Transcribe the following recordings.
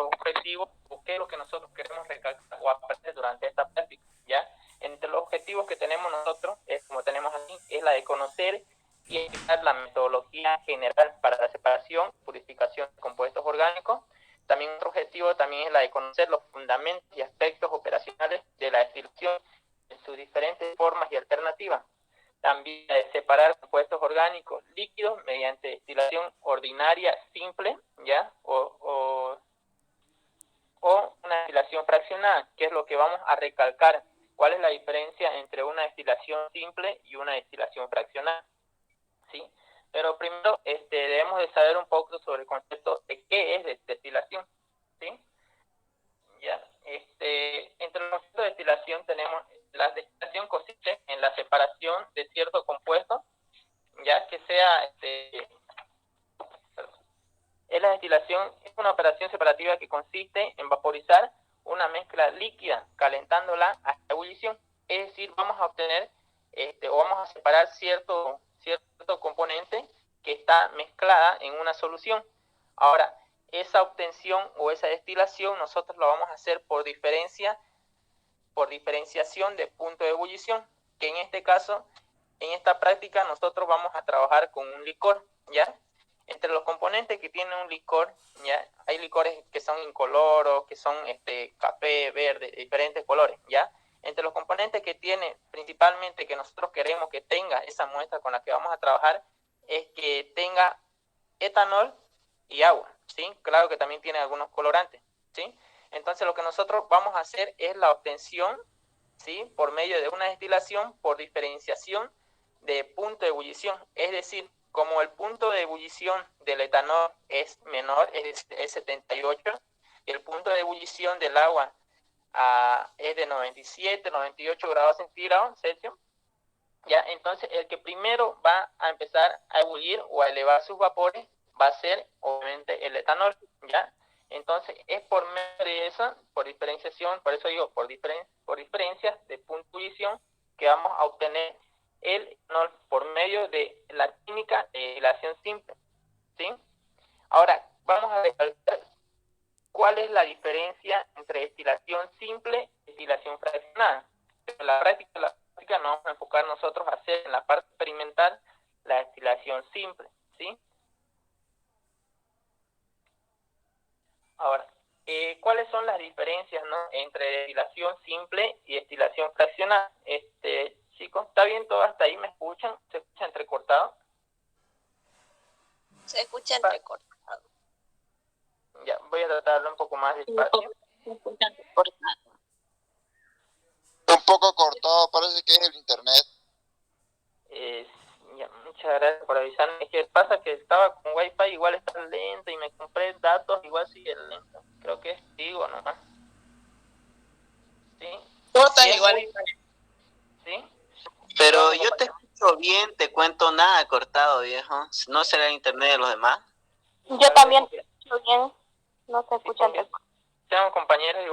los objetivos o qué es lo que nosotros queremos recalcar o aprender durante esta práctica, ¿ya? Entre los objetivos que tenemos nosotros, como tenemos aquí, es la de conocer y explicar la metodología general para la separación y purificación de compuestos orgánicos. También otro objetivo también es la de conocer los fundamentos y aspectos operacionales de la destilación en sus diferentes formas y alternativas. También la de separar compuestos orgánicos líquidos mediante destilación ordinaria simple, ¿ya? O una destilación fraccionada, que es lo que vamos a recalcar. ¿Cuál es la diferencia entre una destilación simple y una destilación fraccionada? ¿Sí? Pero primero debemos de saber un poco sobre el concepto de qué es destilación, ¿sí? Ya. Entre los conceptos de destilación tenemos, la destilación consiste en la separación de ciertos compuestos, ya que sea, la destilación es una operación separativa que consiste en vaporizar una mezcla líquida, calentándola hasta ebullición. Es decir, vamos a obtener, o vamos a separar cierto componente que está mezclada en una solución. Ahora, esa obtención o esa destilación nosotros lo vamos a hacer por diferenciación de punto de ebullición, que en este caso, en esta práctica, nosotros vamos a trabajar con un licor, ¿ya? Entre los componentes que tiene un licor, ¿ya? Hay licores que son incoloros, que son café, verde, diferentes colores, ¿ya? Entre los componentes que tiene, principalmente que nosotros queremos que tenga esa muestra con la que vamos a trabajar, es que tenga etanol y agua, ¿sí? Claro que también tiene algunos colorantes, ¿sí? Entonces lo que nosotros vamos a hacer es la obtención, ¿sí? Por medio de una destilación por diferenciación de punto de ebullición, es decir, como el punto de ebullición del etanol es menor, es 78, y el punto de ebullición del agua es de 97, 98 grados centígrados Celsius, ¿ya? Entonces el que primero va a empezar a ebullir o a elevar sus vapores va a ser obviamente el etanol, ¿ya? Entonces es por medio de eso, por diferenciación, por eso digo, por diferencias de punto de ebullición, que vamos a obtener el etanol por medio de la química de destilación simple, ¿sí? Ahora, vamos a recalcar cuál es la diferencia entre destilación simple y destilación fraccionada. En la práctica nos vamos a enfocar nosotros a hacer en la parte experimental la destilación simple, ¿sí? Ahora, ¿cuáles son las diferencias, ¿no?, entre destilación simple y destilación fraccionada? Chicos, ¿está bien todo hasta ahí? ¿Me escuchan? ¿Se escucha entrecortado? Se escucha entrecortado. Ya, voy a tratarlo un poco más despacio. Se escucha entrecortado. Un poco cortado, parece que es el internet. Ya, muchas gracias por avisarme. Es que pasa que estaba con wifi, igual está lento, y me compré datos, igual sigue lento. Creo que es Tigo nomás. ¿Sí? Corta ¿Sí? igual. ¿Sí? Pero yo te escucho bien, te cuento, nada cortado, viejo. ¿No será el internet de los demás? Yo también te escucho bien. No se escucha entrecortado. Tengo compañeros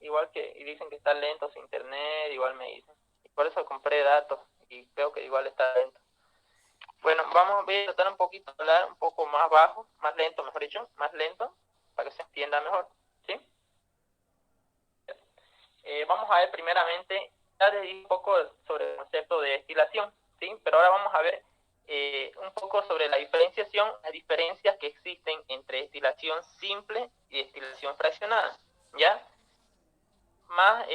igual que y dicen que está lento su internet, igual me dicen. Y por eso compré datos y creo que igual está lento. Bueno, voy a tratar un poquito de hablar un poco más bajo, más lento, mejor dicho, más lento, para que se entienda mejor, ¿sí? Vamos a ver primeramente, ya les dije un poco sobre el concepto de destilación, ¿sí? Pero ahora vamos a ver un poco sobre la diferenciación, las diferencias que existen entre destilación simple y destilación fraccionada, ¿ya? Más,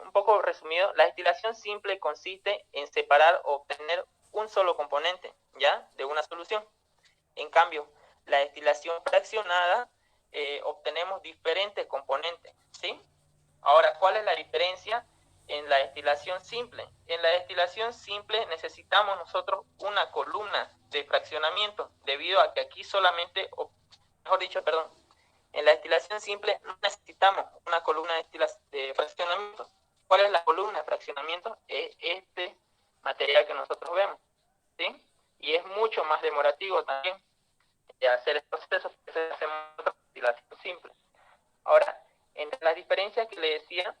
un poco resumido, la destilación simple consiste en separar o obtener un solo componente, ¿ya?, de una solución. En cambio, la destilación fraccionada, obtenemos diferentes componentes, ¿sí? Ahora, ¿cuál es la diferencia en la destilación simple? En la destilación simple necesitamos nosotros una columna de fraccionamiento, debido a que aquí solamente, en la destilación simple no necesitamos una columna de fraccionamiento. ¿Cuál es la columna de fraccionamiento? Es este material que nosotros vemos, ¿sí? Y es mucho más demorativo también de hacer el proceso que hacemos otra destilación simple. Ahora, entre las diferencias que le decía,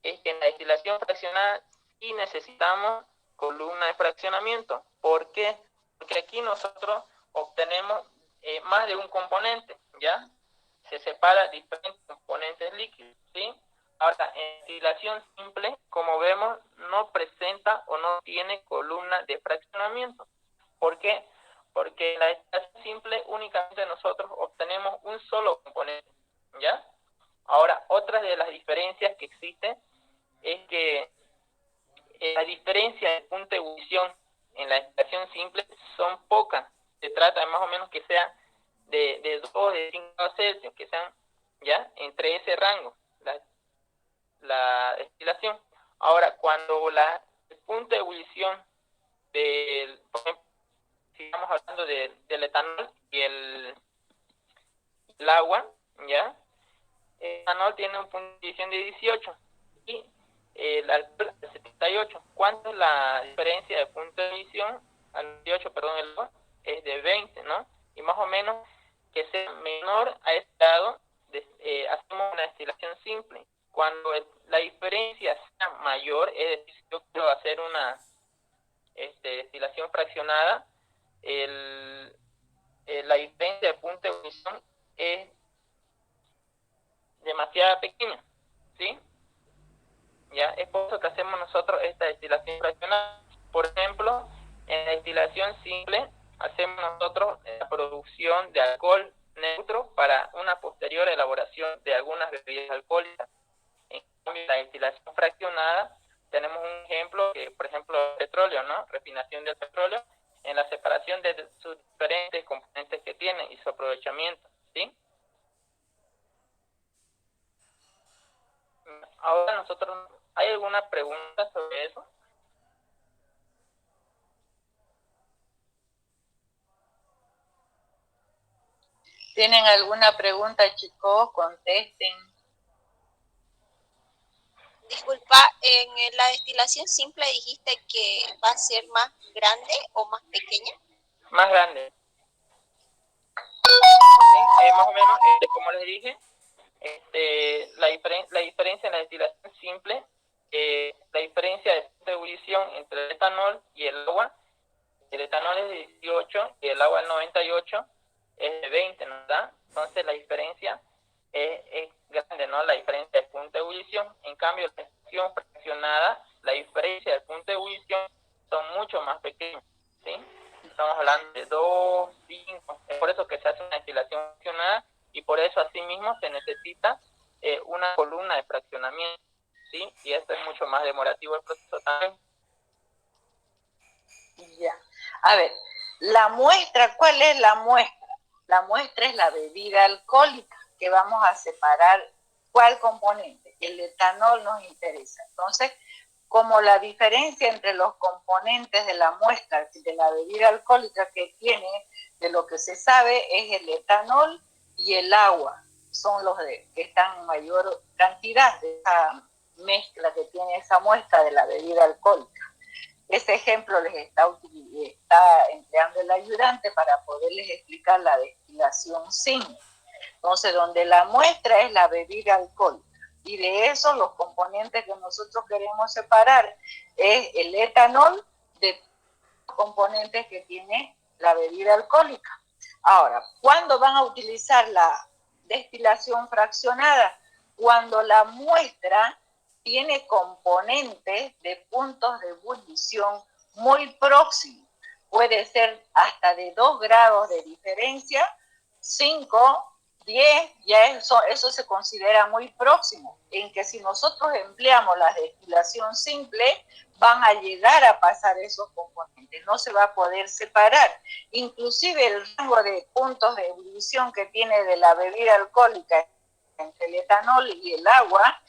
es que en la destilación fraccionada sí necesitamos columna de fraccionamiento. ¿Por qué? Porque aquí nosotros obtenemos más de un componente, ¿ya? se separa diferentes componentes líquidos, ¿sí? Ahora, en destilación simple, como vemos, no presenta o no tiene columna de fraccionamiento. ¿Por qué? Porque en la destilación simple únicamente nosotros obtenemos un solo componente, ¿ya? Ahora, otra de las diferencias que existen es que la diferencia de punto de ebullición en la destilación simple son pocas. Se trata de más o menos que sea de 2 de 5 grados Celsius, que sean ya entre ese rango, la destilación. Ahora, cuando el punto de ebullición por ejemplo, si estamos hablando del etanol y el agua, ¿ya? El etanol tiene un punto de ebullición de 18 y el alcohol de 78. ¿Cuánto es la diferencia de punto de ebullición al 18, perdón, el agua? Es de 20, ¿no? Y más o menos que sea menor a este grado, hacemos una destilación simple. Cuando la diferencia sea mayor, es decir, si yo quiero hacer una destilación fraccionada, la diferencia de punto de ebullición es demasiado pequeña, ¿sí? Ya es por eso que hacemos nosotros esta destilación fraccionada. Por ejemplo, en la destilación simple hacemos nosotros la producción de alcohol neutro para una posterior elaboración de algunas bebidas alcohólicas. En cambio, en la destilación fraccionada tenemos un ejemplo que, por ejemplo, el petróleo, ¿no? Refinación del petróleo, en la separación de sus diferentes componentes que tiene y su aprovechamiento, ¿sí? Ahora nosotros, ¿hay alguna pregunta sobre eso? ¿Tienen alguna pregunta, chicos? Contesten. Disculpa, en la destilación simple dijiste que va a ser más grande o más pequeña. Más grande. ¿Sí? Más o menos, como les dije, la diferencia en la destilación simple, la diferencia de punto de ebullición entre el etanol y el agua es de 18 y el agua es 98, es de 20, ¿no? ¿Verdad? Entonces la diferencia es grande, ¿no? La diferencia de punto de ebullición. En cambio, la destilación fraccionada, la diferencia de punto de ebullición son mucho más pequeños, ¿sí? Estamos hablando de 2, 5, es por eso que se hace una destilación fraccionada y por eso asimismo se necesita una columna de fraccionamiento, ¿sí? Y esto es mucho más demorativo el proceso también. Ya. A ver, la muestra, ¿cuál es la muestra? La muestra es la bebida alcohólica, que vamos a separar. ¿Cuál componente? El etanol nos interesa. Entonces, como la diferencia entre los componentes de la muestra de la bebida alcohólica que tiene, de lo que se sabe, es el etanol y el agua. Son los que están en mayor cantidad de esa mezcla que tiene esa muestra de la bebida alcohólica. Ese ejemplo les está empleando el ayudante para poderles explicar la destilación simple. Entonces, donde la muestra es la bebida alcohólica. Y de eso los componentes que nosotros queremos separar es el etanol de los componentes que tiene la bebida alcohólica. Ahora, ¿cuándo van a utilizar la destilación fraccionada? Cuando la muestra tiene componentes de puntos de ebullición muy próximos. Puede ser hasta de 2 grados de diferencia, 5, 10, ya eso se considera muy próximo, en que si nosotros empleamos la destilación simple, van a llegar a pasar esos componentes, no se va a poder separar. Inclusive el rango de puntos de ebullición que tiene de la bebida alcohólica entre el etanol y el agua,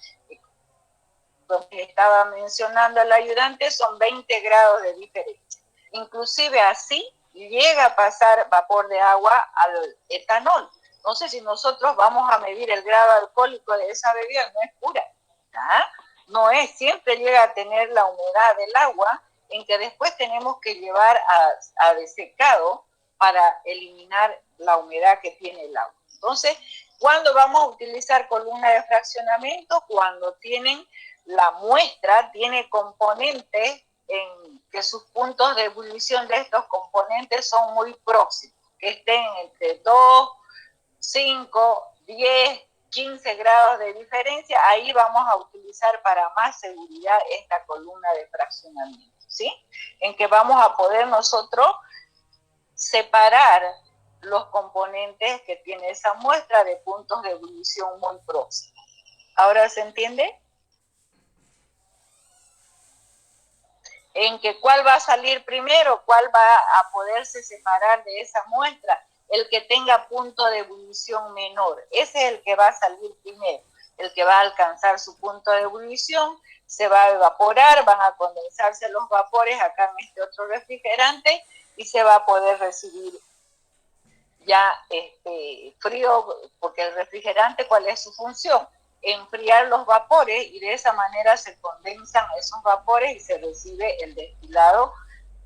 donde estaba mencionando el ayudante, son 20 grados de diferencia. Inclusive así llega a pasar vapor de agua al etanol. Entonces, si nosotros vamos a medir el grado alcohólico de esa bebida, no es pura, ¿ah? No es, siempre llega a tener la humedad del agua, en que después tenemos que llevar a desecado para eliminar la humedad que tiene el agua. Entonces, ¿cuándo vamos a utilizar columna de fraccionamiento? Cuando la muestra tiene componentes en que sus puntos de ebullición de estos componentes son muy próximos, que estén entre 2, 5, 10, 15 grados de diferencia, ahí vamos a utilizar para más seguridad esta columna de fraccionamiento, ¿sí? En que vamos a poder nosotros separar los componentes que tiene esa muestra de puntos de ebullición muy próximos. ¿Ahora se entiende? En que cuál va a salir primero, cuál va a poderse separar de esa muestra, el que tenga punto de ebullición menor, ese es el que va a salir primero, el que va a alcanzar su punto de ebullición, se va a evaporar, van a condensarse los vapores acá en este otro refrigerante y se va a poder recibir ya frío, porque el refrigerante, ¿cuál es su función? Enfriar los vapores y de esa manera se condensan esos vapores y se recibe el destilado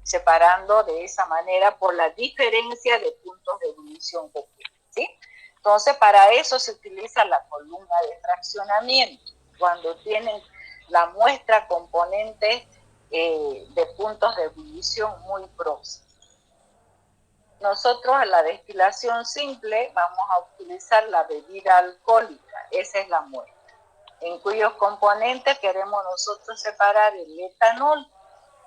separando de esa manera por la diferencia de puntos de ebullición que tiene, ¿sí? Entonces, para eso se utiliza la columna de fraccionamiento, cuando tienen la muestra componentes de puntos de ebullición muy próximos. Nosotros en la destilación simple vamos a utilizar la bebida alcohólica, esa es la muestra, en cuyos componentes queremos nosotros separar el etanol,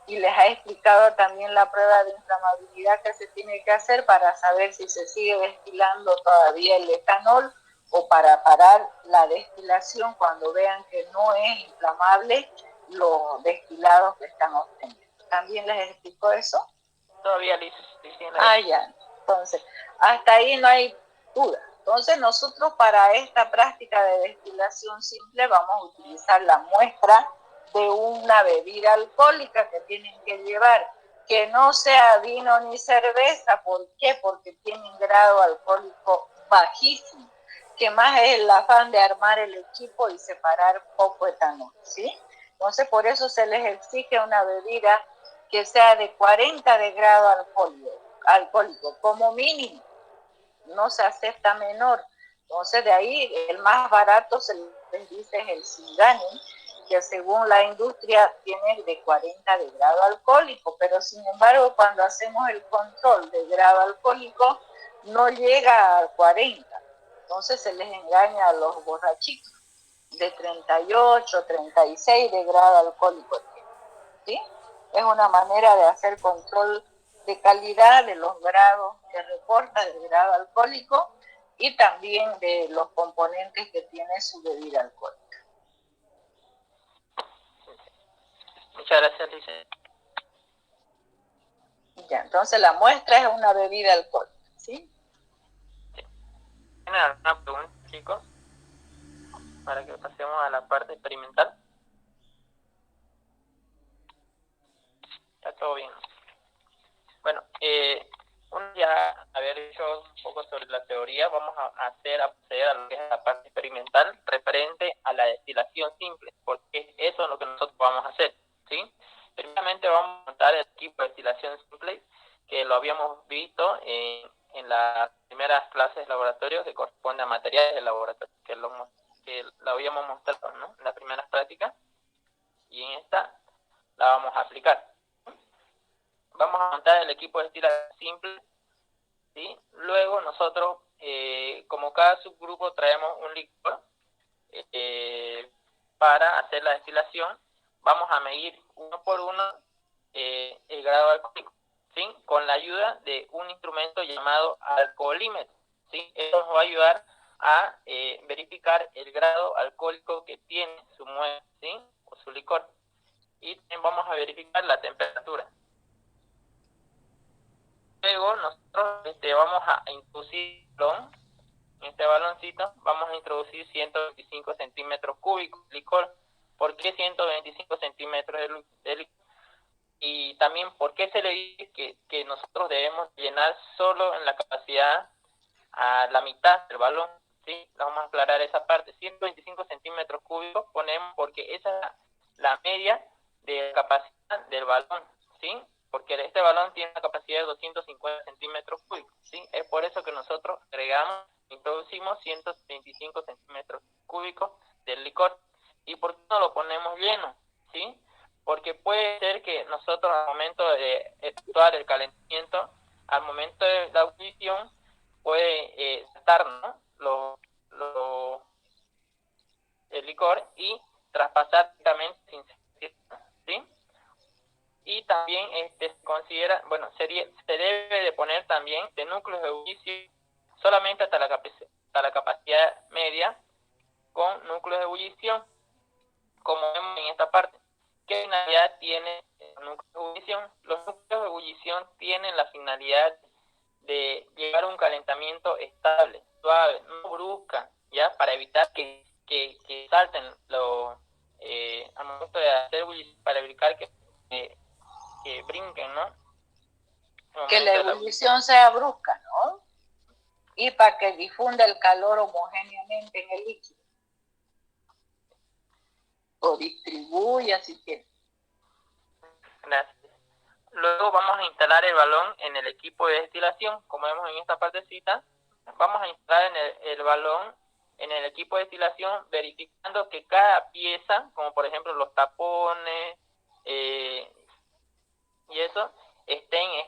y les ha explicado también la prueba de inflamabilidad que se tiene que hacer para saber si se sigue destilando todavía el etanol o para parar la destilación cuando vean que no es inflamable los destilados que están obteniendo. ¿También les explicó eso? Todavía Liz. Ya. Entonces, hasta ahí no hay duda. Entonces, nosotros para esta práctica de destilación simple vamos a utilizar la muestra de una bebida alcohólica que tienen que llevar, que no sea vino ni cerveza. ¿Por qué? Porque tienen grado alcohólico bajísimo, que más es el afán de armar el equipo y separar poco etanol, ¿sí? Entonces, por eso se les exige una bebida que sea de 40 de grado alcohólico, como mínimo, no se acepta menor. Entonces, de ahí el más barato se les dice es el Singani, que según la industria tiene de 40 de grado alcohólico, pero sin embargo cuando hacemos el control de grado alcohólico no llega a 40, entonces se les engaña a los borrachitos de 38, 36 de grado alcohólico, ¿sí? Es una manera de hacer control de calidad de los grados que reporta del grado alcohólico y también de los componentes que tiene su bebida alcohólica. Muchas gracias, Lice. Ya, entonces la muestra es una bebida alcohólica, ¿sí? ¿Tienen alguna pregunta, chicos? Para que pasemos a la parte experimental. Está todo bien. Bueno, ya haber dicho un poco sobre la teoría, vamos a proceder a lo que es la parte experimental referente a la destilación simple, porque eso es lo que nosotros vamos a hacer, ¿sí? Primeramente vamos a montar el equipo de destilación simple, que lo habíamos visto en las primeras clases de laboratorio que corresponde a materiales de laboratorio, que lo habíamos mostrado, ¿no? En las primeras prácticas, y en esta la vamos a aplicar. Vamos a montar el equipo de destilación simple, ¿sí? Luego nosotros, como cada subgrupo, traemos un licor para hacer la destilación. Vamos a medir uno por uno el grado alcohólico, ¿sí? Con la ayuda de un instrumento llamado alcoholímetro, ¿sí? Esto nos va a ayudar a verificar el grado alcohólico que tiene su muestra, ¿sí? O su licor. Y también vamos a verificar la temperatura. Luego nosotros vamos a introducir en este baloncito, vamos a introducir 125 centímetros cúbicos de licor. ¿Por qué 125 centímetros de licor? Y también, ¿por qué se le dice que nosotros debemos llenar solo en la capacidad a la mitad del balón? ¿Sí? Vamos a aclarar esa parte. 125 centímetros cúbicos ponemos porque esa es la media de la capacidad del balón, ¿sí? Porque este balón tiene una capacidad de 250 centímetros cúbicos, ¿sí? Es por eso que nosotros introducimos 125 centímetros cúbicos del licor. ¿Y por qué no lo ponemos lleno? ¿Sí? Porque puede ser que nosotros al momento de efectuar el calentamiento, al momento de la ebullición, puede saltar, ¿no? el licor y traspasar directamente sin sentir, ¿sí? Y también se considera, bueno, se debe de poner también de núcleos de ebullición solamente hasta la capacidad media con núcleos de ebullición, como vemos en esta parte. ¿Qué finalidad tiene el núcleo de ebullición? Los núcleos de ebullición tienen la finalidad de llevar un calentamiento estable, suave, no brusca, ya, para evitar que salten al momento de hacer ebullición, para evitar que brinquen, ¿no? Que la ebullición sea brusca, ¿no? Y para que difunda el calor homogéneamente en el líquido. O distribuya si quiere. Gracias. Luego vamos a instalar el balón en el equipo de destilación. Como vemos en esta partecita, vamos a instalar el balón en el equipo de destilación, verificando que cada pieza, como por ejemplo los tapones y eso,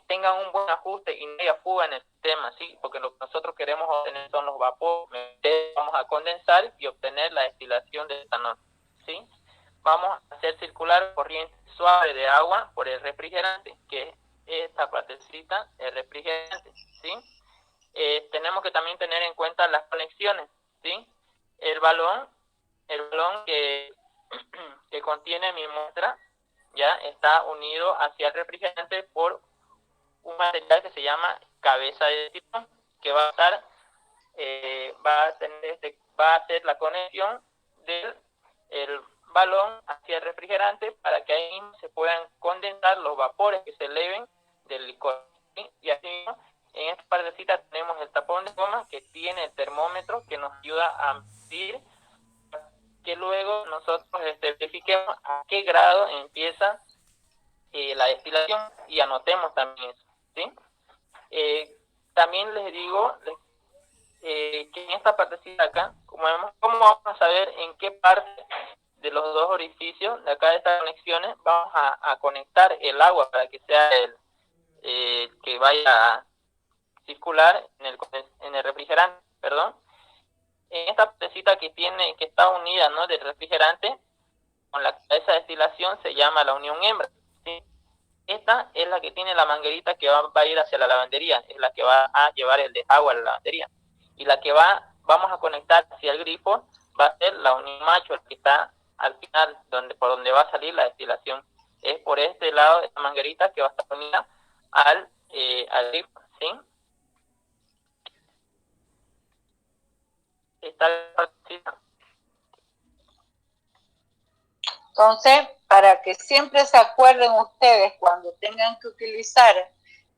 tengan un buen ajuste y no haya fuga en el sistema, ¿sí? Porque lo que nosotros queremos obtener son los vapores. Vamos a condensar y obtener la destilación de etanol, ¿sí? Vamos a hacer circular corriente suave de agua por el refrigerante, que es esta partecita, el refrigerante, ¿sí? Tenemos que también tener en cuenta las conexiones, ¿sí? El balón que contiene mi muestra ya está unido hacia el refrigerante por un material que se llama cabeza de tifón, que va a hacer la conexión del balón hacia el refrigerante para que ahí mismo se puedan condensar los vapores que se eleven del licor, ¿sí? Y así mismo, en esta partecita tenemos el tapón de goma que tiene el termómetro que nos ayuda a medir, que luego nosotros verifiquemos a qué grado empieza la destilación y anotemos también eso, ¿sí? También les digo que en esta partecita acá, ¿cómo vamos a saber en qué parte de los dos orificios de acá de estas conexiones vamos a conectar el agua para que sea el que vaya a circular en el refrigerante, perdón? En esta partecita que está unida, ¿no?, del refrigerante con la cabeza de destilación se llama la unión hembra, ¿sí? Esta es la que tiene la manguerita que va a ir hacia la lavandería, es la que va a llevar el desagüe a la lavandería. Y la que vamos a conectar hacia el grifo va a ser la unión macho, el que está al final, por donde va a salir la destilación. Es por este lado de la manguerita que va a estar unida al grifo, ¿sí? Está la partecita. Entonces, para que siempre se acuerden ustedes cuando tengan que utilizar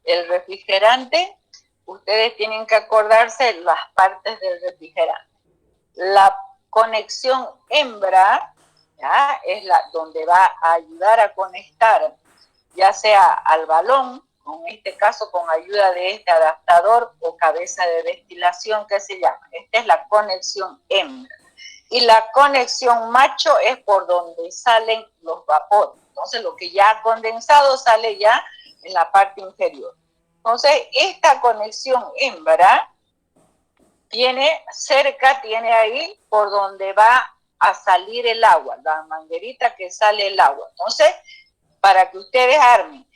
el refrigerante, ustedes tienen que acordarse las partes del refrigerante. La conexión hembra, ¿ya?, es donde va a ayudar a conectar, ya sea al balón, en este caso con ayuda de este adaptador o cabeza de destilación que se llama. Esta es la conexión hembra. Y la conexión macho es por donde salen los vapores. Entonces, lo que ya ha condensado sale ya en la parte inferior. Entonces, esta conexión hembra tiene ahí por donde va a salir el agua, la manguerita que sale el agua. Entonces, para que ustedes armen,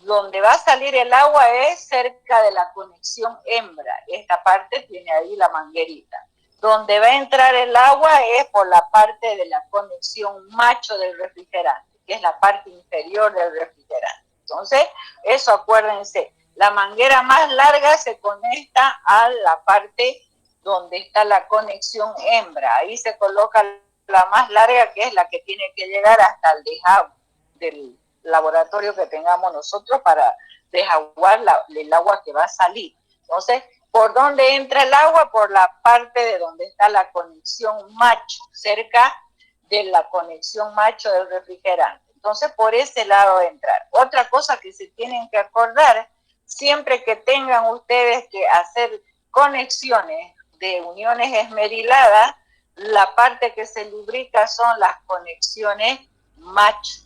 donde va a salir el agua es cerca de la conexión hembra. Esta parte tiene ahí la manguerita. Donde va a entrar el agua es por la parte de la conexión macho del refrigerante, que es la parte inferior del refrigerante. Entonces, eso acuérdense, la manguera más larga se conecta a la parte donde está la conexión hembra. Ahí se coloca la más larga, que es la que tiene que llegar hasta el desagüe del laboratorio que tengamos nosotros para desaguar el agua que va a salir. Entonces, ¿por dónde entra el agua? Por la parte de donde está la conexión macho, cerca de la conexión macho del refrigerante. Entonces, por ese lado entrar. Otra cosa que se tienen que acordar, siempre que tengan ustedes que hacer conexiones de uniones esmeriladas, la parte que se lubrica son las conexiones macho.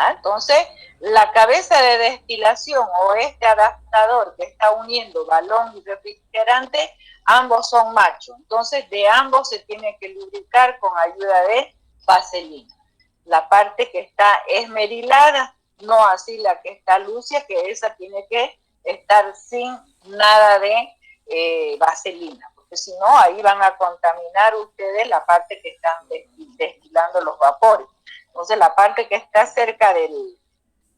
Entonces, la cabeza de destilación o este adaptador que está uniendo balón y refrigerante, ambos son machos. Entonces, de ambos se tiene que lubricar con ayuda de vaselina. La parte que está esmerilada, no así la que está lucia, que esa tiene que estar sin nada de vaselina, porque si no, ahí van a contaminar ustedes la parte que están destilando los vapores. Entonces, la parte que está cerca del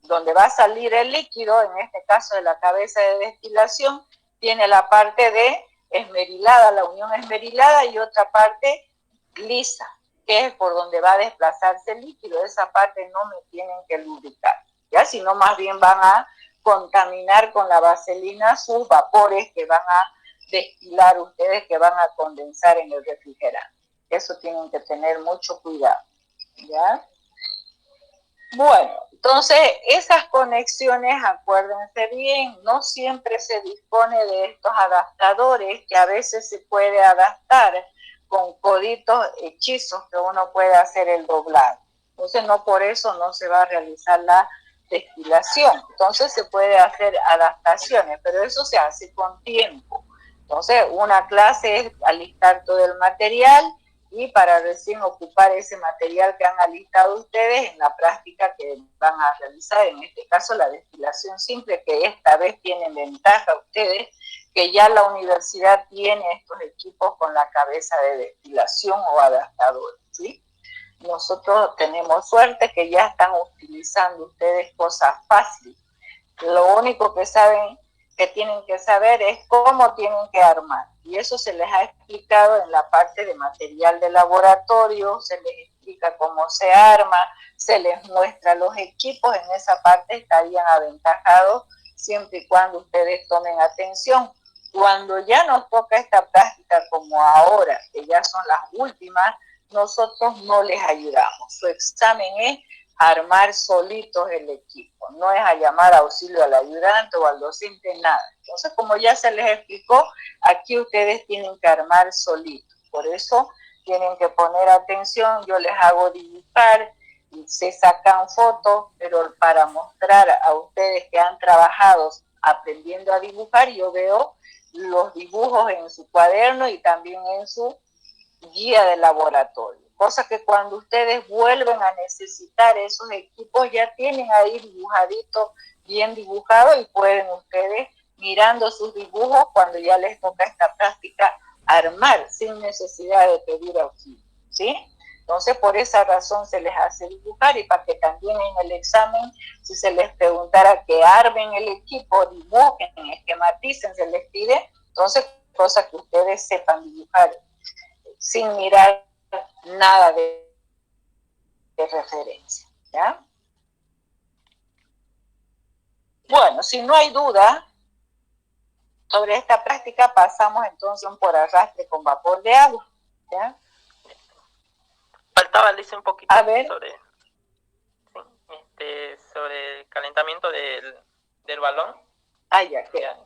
donde va a salir el líquido, en este caso de la cabeza de destilación, tiene la parte de esmerilada, la unión esmerilada, y otra parte lisa, que es por donde va a desplazarse el líquido. Esa parte no me tienen que lubricar, ¿ya? Sino más bien van a contaminar con la vaselina sus vapores que van a destilar ustedes, que van a condensar en el refrigerante. Eso tienen que tener mucho cuidado, ¿ya? Bueno, entonces esas conexiones, acuérdense bien, no siempre se dispone de estos adaptadores, que a veces se puede adaptar con coditos hechizos que uno puede hacer el doblado. Entonces no por eso no se va a realizar la destilación. Entonces se puede hacer adaptaciones, pero eso se hace con tiempo. Entonces una clase es alistar todo el material, y para recién ocupar ese material que han alistado ustedes en la práctica que van a realizar, en este caso la destilación simple, que esta vez tienen ventaja ustedes, que ya la universidad tiene estos equipos con la cabeza de destilación o adaptador, ¿sí? Nosotros tenemos suerte que ya están utilizando ustedes cosas fáciles. Lo único que saben, que tienen que saber, es cómo tienen que armar. Y eso se les ha explicado en la parte de material de laboratorio, se les explica cómo se arma, se les muestra los equipos. En esa parte estarían aventajados siempre y cuando ustedes tomen atención. Cuando ya nos toca esta práctica como ahora, que ya son las últimas, nosotros no les ayudamos. Su examen es armar solitos el equipo, no es a llamar auxilio al ayudante o al docente, nada. Entonces, como ya se les explicó, aquí ustedes tienen que armar solitos. Por eso tienen que poner atención, yo les hago dibujar, y se sacan fotos, pero para mostrar a ustedes que han trabajado aprendiendo a dibujar, yo veo los dibujos en su cuaderno y también en su guía de laboratorio. Cosa que cuando ustedes vuelven a necesitar esos equipos, ya tienen ahí dibujadito, bien dibujado, y pueden ustedes, mirando sus dibujos, cuando ya les toca esta práctica, armar sin necesidad de pedir auxilio, ¿sí? Entonces, por esa razón se les hace dibujar, y para que también en el examen, si se les preguntara que armen el equipo, dibujen, esquematicen, se les pide, entonces, cosas que ustedes sepan dibujar sin mirar nada de referencia, ¿ya? Bueno, si no hay duda sobre esta práctica, pasamos entonces por arrastre con vapor de agua, ¿ya? Faltaba, dice, un poquito A ver. sobre el calentamiento del balón. Ya.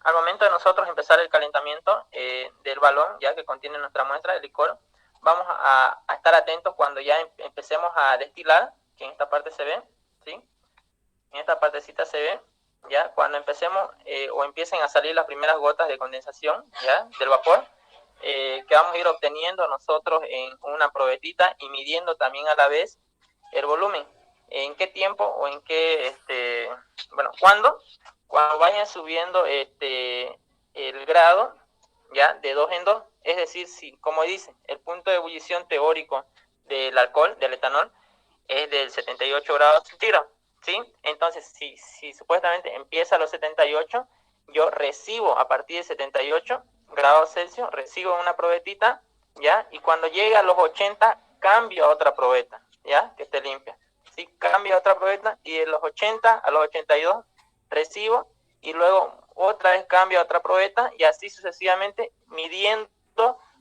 Al momento de nosotros empezar el calentamiento del balón, ya que contiene nuestra muestra de licor, vamos a estar atentos cuando ya empecemos a destilar, que en esta parte se ve, ¿sí? En esta partecita se ve, ya, cuando empecemos o empiecen a salir las primeras gotas de condensación, ya, del vapor, que vamos a ir obteniendo nosotros en una probetita y midiendo también a la vez el volumen. ¿En qué tiempo o en qué, cuando vayan subiendo el grado, ya, de 2 en 2, es decir, si, como dice, el punto de ebullición teórico del alcohol, del etanol, es del 78 grados centígrados, ¿sí? Entonces, si supuestamente empieza a los 78, yo recibo a partir de 78 grados Celsius, recibo una probetita, ¿ya? Y cuando llegue a los 80, cambio a otra probeta, ¿ya? Que esté limpia, ¿sí? Cambio a otra probeta, y de los 80 a los 82 recibo, y luego otra vez cambio a otra probeta, y así sucesivamente, midiendo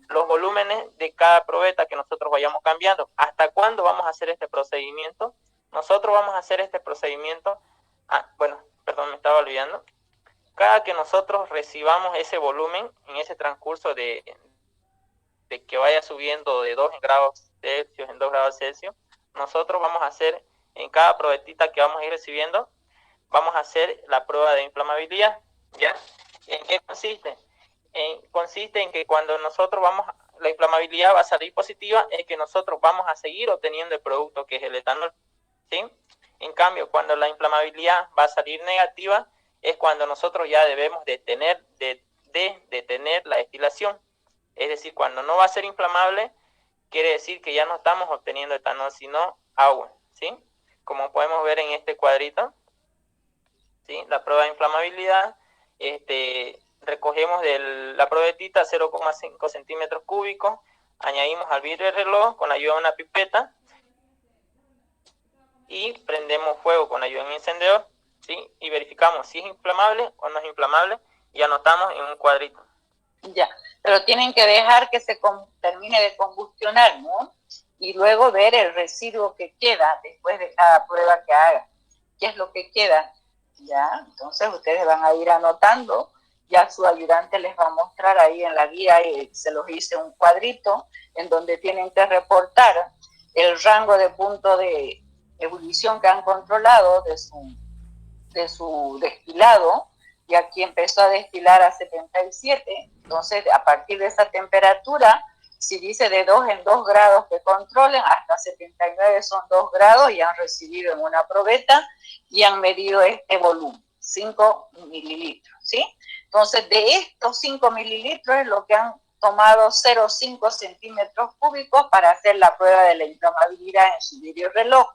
los volúmenes de cada probeta que nosotros vayamos cambiando. ¿Hasta cuándo vamos a hacer este procedimiento? Nosotros vamos a hacer este procedimiento, me estaba olvidando. Cada que nosotros recibamos ese volumen, en ese transcurso de que vaya subiendo de 2 grados Celsius en 2 grados Celsius, nosotros vamos a hacer en cada probetita que vamos a ir recibiendo, vamos a hacer la prueba de inflamabilidad, ¿ya? ¿En qué consiste? Consiste en que cuando nosotros la inflamabilidad va a salir positiva, es que nosotros vamos a seguir obteniendo el producto que es el etanol, ¿sí? En cambio, cuando la inflamabilidad va a salir negativa, es cuando nosotros ya debemos detener la destilación. Es decir, cuando no va a ser inflamable, quiere decir que ya no estamos obteniendo etanol, sino agua, ¿sí? Como podemos ver en este cuadrito, ¿sí? La prueba de inflamabilidad, recogemos la probetita 0,5 centímetros cúbicos, añadimos al vidrio de reloj con ayuda de una pipeta y prendemos fuego con ayuda de un encendedor, ¿sí? Y verificamos si es inflamable o no es inflamable y anotamos en un cuadrito. Ya, pero tienen que dejar que se termine de combustionar, ¿no? Y luego ver el residuo que queda después de cada prueba que hagan. ¿Qué es lo que queda? Ya, entonces ustedes van a ir anotando, ya su ayudante les va a mostrar ahí en la guía, y se los hice un cuadrito en donde tienen que reportar el rango de punto de ebullición que han controlado de su destilado, y aquí empezó a destilar a 77, entonces a partir de esa temperatura, si dice de 2 en 2 grados que controlen, hasta 79 son 2 grados y han recibido en una probeta y han medido este volumen, 5 mililitros, ¿sí? Entonces de estos 5 mililitros es lo que han tomado 0,5 centímetros cúbicos para hacer la prueba de la inflamabilidad en su vidrio reloj.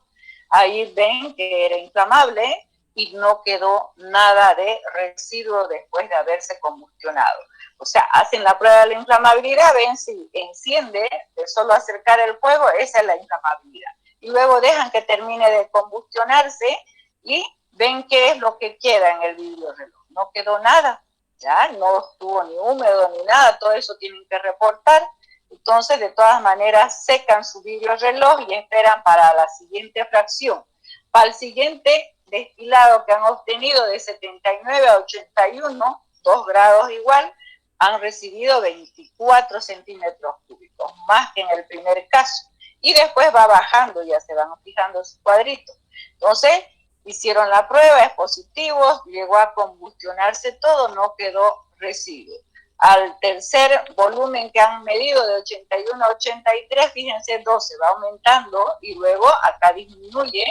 Ahí ven que era inflamable y no quedó nada de residuo después de haberse combustionado. O sea, hacen la prueba de la inflamabilidad, ven si enciende, de solo acercar el fuego, esa es la inflamabilidad. Y luego dejan que termine de combustionarse y ven qué es lo que queda en el vidrio reloj. No quedó nada, ya no estuvo ni húmedo ni nada, todo eso tienen que reportar. Entonces, de todas maneras, secan su vidrio reloj y esperan para la siguiente fracción. Para el siguiente destilado que han obtenido de 79 a 81, 2 grados igual, han recibido 24 centímetros cúbicos, más que en el primer caso. Y después va bajando, ya se van fijando su cuadrito. Entonces, hicieron la prueba, es positivo, llegó a combustionarse todo, no quedó residuo. Al tercer volumen que han medido de 81 a 83, fíjense, 12, va aumentando y luego acá disminuye,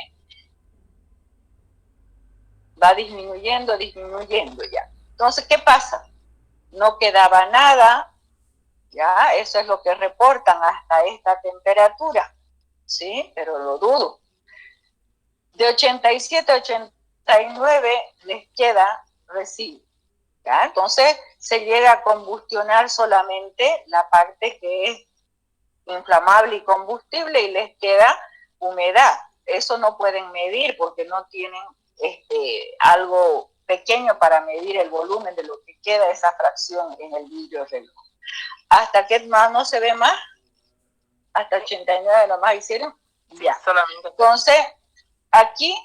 va disminuyendo ya. Entonces, ¿qué pasa? No quedaba nada, ya, eso es lo que reportan hasta esta temperatura, ¿sí? Pero lo dudo. De 87 a 89 les queda residuo, ¿ya? Entonces, se llega a combustionar solamente la parte que es inflamable y combustible y les queda humedad. Eso no pueden medir porque no tienen algo pequeño para medir el volumen de lo que queda esa fracción en el vidrio reloj. ¿Hasta qué más no se ve más? Hasta 89 nomás hicieron. Sí, ya. Solamente. Entonces, aquí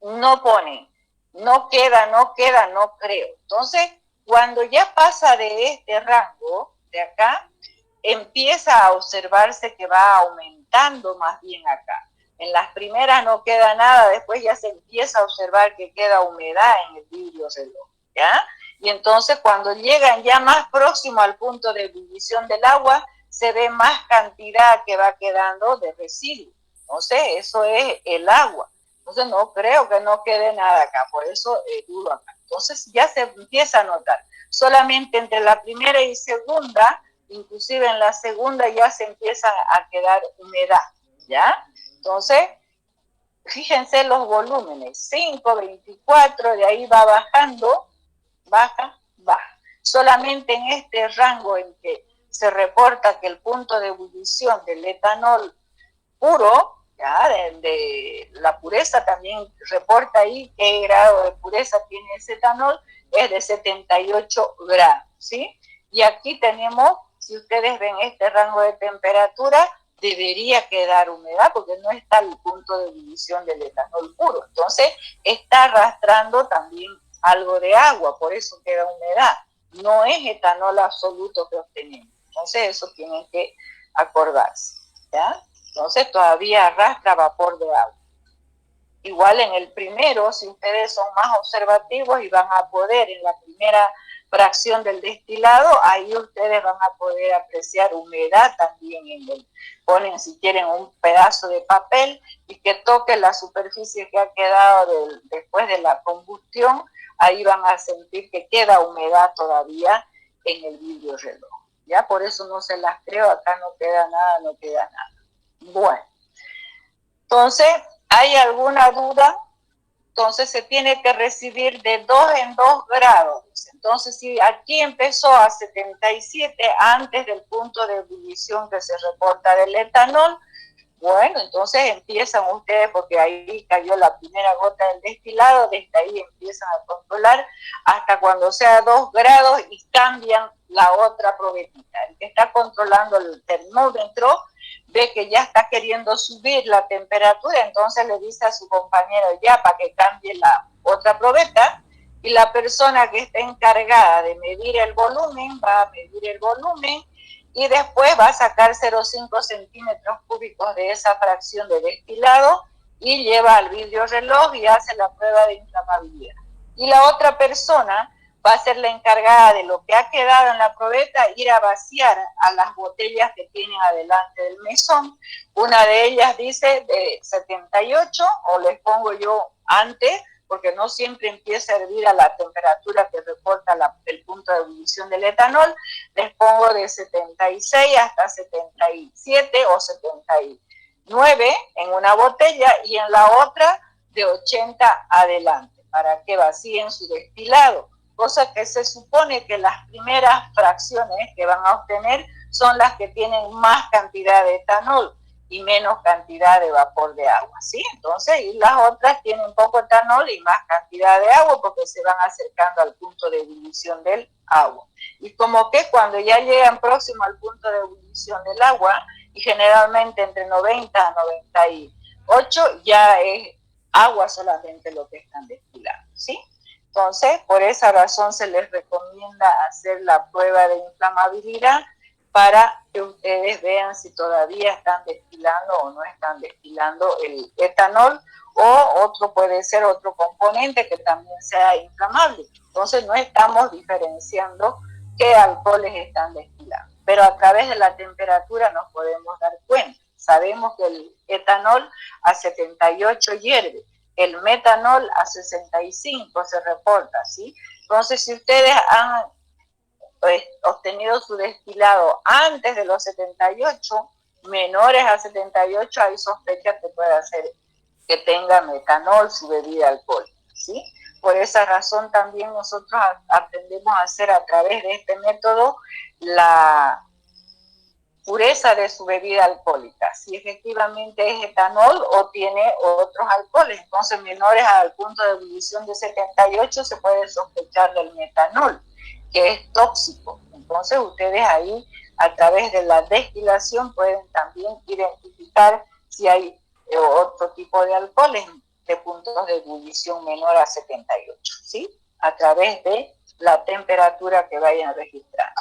no ponen, no queda, no creo. Entonces, cuando ya pasa de este rango, de acá, empieza a observarse que va aumentando más bien acá. En las primeras no queda nada, después ya se empieza a observar que queda humedad en el vidrio reloj, ¿ya? Y entonces cuando llegan ya más próximo al punto de ebullición del agua, se ve más cantidad que va quedando de residuo. Entonces, eso es el agua. Entonces, no creo que no quede nada acá, por eso dudo acá. Entonces, ya se empieza a notar. Solamente entre la primera y segunda, inclusive en la segunda ya se empieza a quedar humedad, ¿ya? Entonces, fíjense los volúmenes, 5, 24, de ahí va bajando, baja. Solamente en este rango en que se reporta que el punto de ebullición del etanol puro, ya, de la pureza también reporta ahí qué grado de pureza tiene ese etanol, es de 78 grados, ¿sí? Y aquí tenemos, si ustedes ven este rango de temperatura, debería quedar humedad porque no está el punto de ebullición del etanol puro. Entonces, está arrastrando también algo de agua, por eso queda humedad. No es etanol absoluto que obtenemos. Entonces, eso tienen que acordarse, ¿ya? Entonces, todavía arrastra vapor de agua. Igual en el primero, si ustedes son más observativos y van a poder en la primera fracción del destilado, ahí ustedes van a poder apreciar humedad también en él. Ponen, si quieren, un pedazo de papel y que toque la superficie que ha quedado después de la combustión, ahí van a sentir que queda humedad todavía en el vidrio reloj. Ya, por eso no se las creo, acá no queda nada, no queda nada. Bueno, entonces, ¿hay alguna duda? Entonces se tiene que recibir de 2 en 2 grados. Entonces, si aquí empezó a 77 antes del punto de ebullición que se reporta del etanol, bueno, entonces empiezan ustedes, porque ahí cayó la primera gota del destilado, desde ahí empiezan a controlar hasta cuando sea 2 grados y cambian la otra probetita. El que está controlando el termómetro ve que ya está queriendo subir la temperatura, entonces le dice a su compañero ya para que cambie la otra probeta, y la persona que está encargada de medir el volumen va a medir el volumen y después va a sacar 0,5 centímetros cúbicos de esa fracción de destilado y lleva al vidrio reloj y hace la prueba de inflamabilidad. Y la otra persona va a ser la encargada de lo que ha quedado en la probeta, ir a vaciar a las botellas que tienen adelante del mesón. Una de ellas dice de 78, o les pongo yo antes, porque no siempre empieza a hervir a la temperatura que reporta el punto de ebullición del etanol. Les pongo de 76 hasta 77 o 79 en una botella y en la otra de 80 adelante, para que vacíen su destilado. Cosa que se supone que las primeras fracciones que van a obtener son las que tienen más cantidad de etanol y menos cantidad de vapor de agua, ¿sí? Entonces, y las otras tienen poco etanol y más cantidad de agua porque se van acercando al punto de ebullición del agua. Y como que cuando ya llegan próximo al punto de ebullición del agua, y generalmente entre 90 a 98, ya es agua solamente lo que están destilando, ¿sí? Entonces, por esa razón se les recomienda hacer la prueba de inflamabilidad para que ustedes vean si todavía están destilando o no están destilando el etanol, o otro puede ser otro componente que también sea inflamable. Entonces no estamos diferenciando qué alcoholes están destilando, pero a través de la temperatura nos podemos dar cuenta. Sabemos que el etanol a 78 hierve, el metanol a 65 se reporta, ¿sí? Entonces, si ustedes han obtenido su destilado antes de los 78, menores a 78, hay sospecha que puede hacer que tenga metanol su bebida alcohólica, ¿sí? Por esa razón también nosotros aprendemos a hacer a través de este método la pureza de su bebida alcohólica, si efectivamente es etanol o tiene otros alcoholes. Entonces, menores al punto de ebullición de 78 se puede sospechar del metanol, que es tóxico. Entonces, ustedes ahí, a través de la destilación, pueden también identificar si hay otro tipo de alcoholes de puntos de ebullición menor a 78, ¿sí? A través de la temperatura que vayan registrando.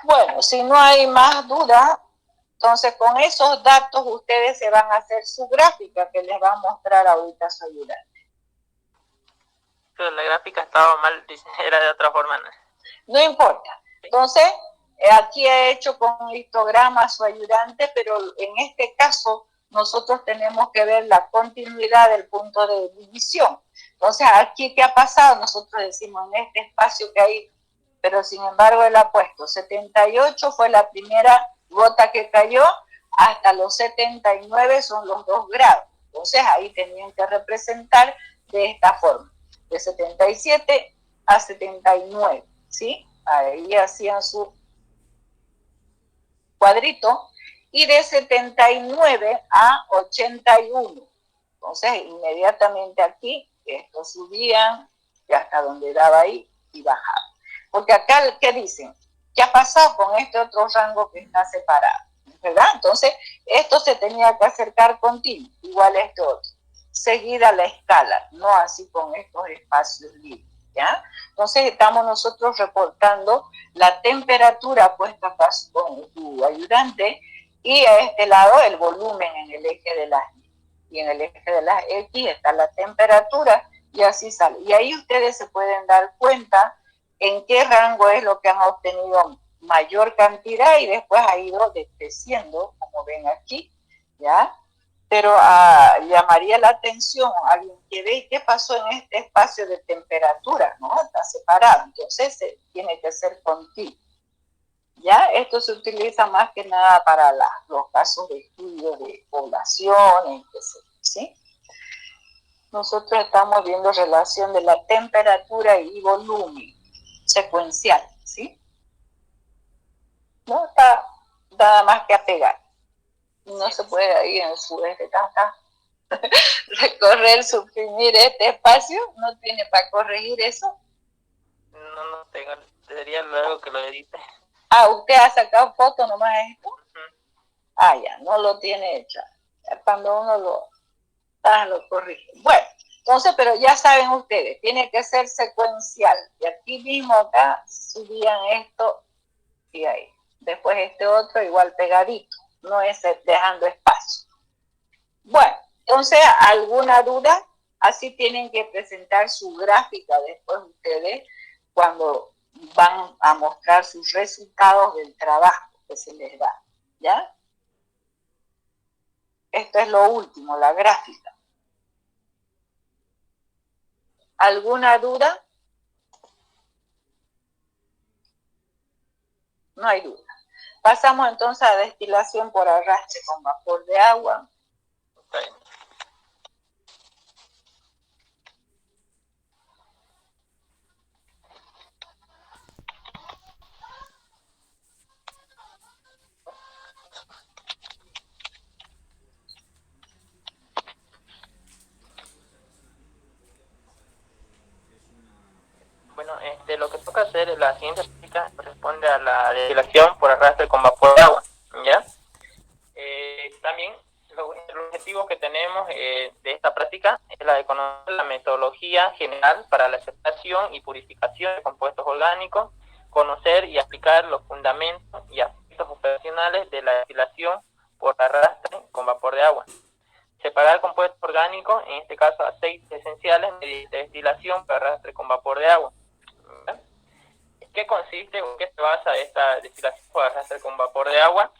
Bueno, si no hay más dudas, entonces con esos datos ustedes se van a hacer su gráfica que les va a mostrar ahorita su ayudante. Pero la gráfica estaba mal, era de otra forma, ¿no? No importa. Entonces, aquí he hecho con histograma su ayudante, pero en este caso nosotros tenemos que ver la continuidad del punto de ebullición. Entonces, aquí, ¿qué ha pasado? Nosotros decimos en este espacio que hay, pero sin embargo él ha puesto 78 fue la primera gota que cayó, hasta los 79 son los 2 grados. Entonces ahí tenían que representar de esta forma, de 77 a 79, ¿sí? Ahí hacían su cuadrito, y de 79 a 81. Entonces inmediatamente aquí, estos subían y hasta donde daba ahí y bajaban. Porque acá, ¿qué dicen? ¿Qué ha pasado con este otro rango que está separado? ¿Verdad? Entonces, esto se tenía que acercar continuo, igual a este otro. Seguida la escala, no así con estos espacios libres, ¿ya? Entonces, estamos nosotros reportando la temperatura puesta con tu ayudante y a este lado el volumen en el eje de las líneas. y en el eje de las X está la temperatura, y así sale. Y ahí ustedes se pueden dar cuenta en qué rango es lo que han obtenido mayor cantidad y después ha ido decreciendo, como ven aquí, ¿ya? Pero llamaría la atención a alguien que ve qué pasó en este espacio de temperatura, ¿no? Está separado, entonces tiene que ser continuo. ¿Ya? Esto se utiliza más que nada para los casos de estudio de población, ¿sí? Nosotros estamos viendo relación de la temperatura y volumen secuencial, ¿sí? No está nada más que apegar. No se puede ahí en su recorrer, suprimir este espacio, no tiene para corregir eso. No tengo, sería luego que lo edite. ¿Usted ha sacado foto nomás de esto? Ya, no lo tiene hecho. Ya cuando uno lo corrige. Bueno, entonces, pero ya saben ustedes, tiene que ser secuencial. Y aquí mismo acá subían esto y ahí. Después este otro igual pegadito, no es dejando espacio. Bueno, entonces, ¿alguna duda? Así tienen que presentar su gráfica después ustedes cuando van a mostrar sus resultados del trabajo que se les da, ¿ya? Esto es lo último, la gráfica. ¿Alguna duda? No hay duda. Pasamos entonces a destilación por arrastre con vapor de agua. Okay. Bueno, lo que toca hacer es la siguiente práctica corresponde a la destilación por arrastre con vapor de agua, ¿ya? También el objetivo que tenemos de esta práctica es la de conocer la metodología general para la aceptación y purificación de compuestos orgánicos, conocer y aplicar los fundamentos y aspectos operacionales de la destilación por arrastre con vapor de agua. Separar compuestos orgánicos, en este caso aceites esenciales, mediante destilación por arrastre con vapor de agua. ¿En qué consiste o en qué se basa esta destilación por arrastre con vapor de agua?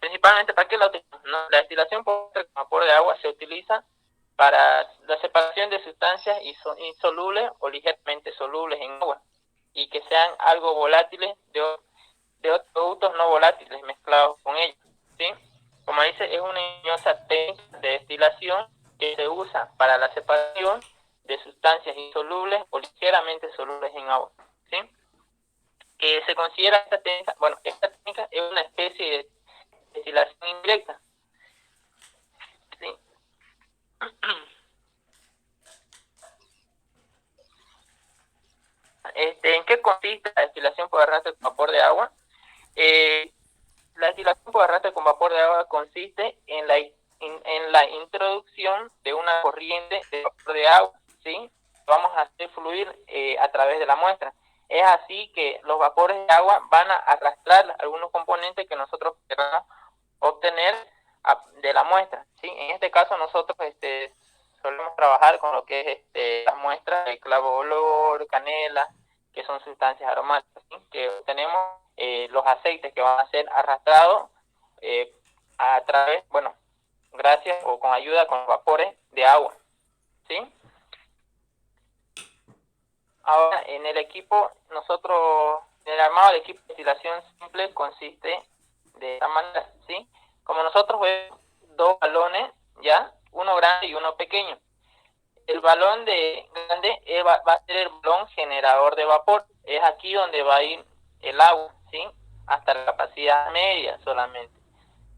Principalmente, ¿para qué la utilizamos? ¿No? La destilación por vapor de agua se utiliza para la separación de sustancias insolubles o ligeramente solubles en agua y que sean algo volátiles de otros productos no volátiles mezclados con ellos, ¿sí? Como dice, es una ingeniosa técnica de destilación que se usa para la separación de sustancias insolubles o ligeramente solubles en agua, ¿sí? Que se considera esta técnica es una especie de destilación indirecta, ¿sí? ¿En qué consiste la destilación por arrastre con vapor de agua? La destilación por arrastre con vapor de agua consiste en la introducción de una corriente de vapor de agua, ¿sí? Vamos a hacer fluir a través de la muestra. Es así que los vapores de agua van a arrastrar algunos componentes que nosotros queramos obtener de la muestra, ¿sí? En este caso nosotros solemos trabajar con lo que es las muestras de clavo de olor, canela, que son sustancias aromáticas, ¿sí? Que obtenemos los aceites que van a ser arrastrados a través, gracias o con ayuda con vapores de agua, ¿sí? Ahora, en el equipo, en el armado del equipo de destilación simple consiste de esta manera, ¿sí? Como nosotros vemos dos balones, ¿ya? Uno grande y uno pequeño. El balón grande va a ser el balón generador de vapor. Es aquí donde va a ir el agua, ¿sí? Hasta la capacidad media solamente.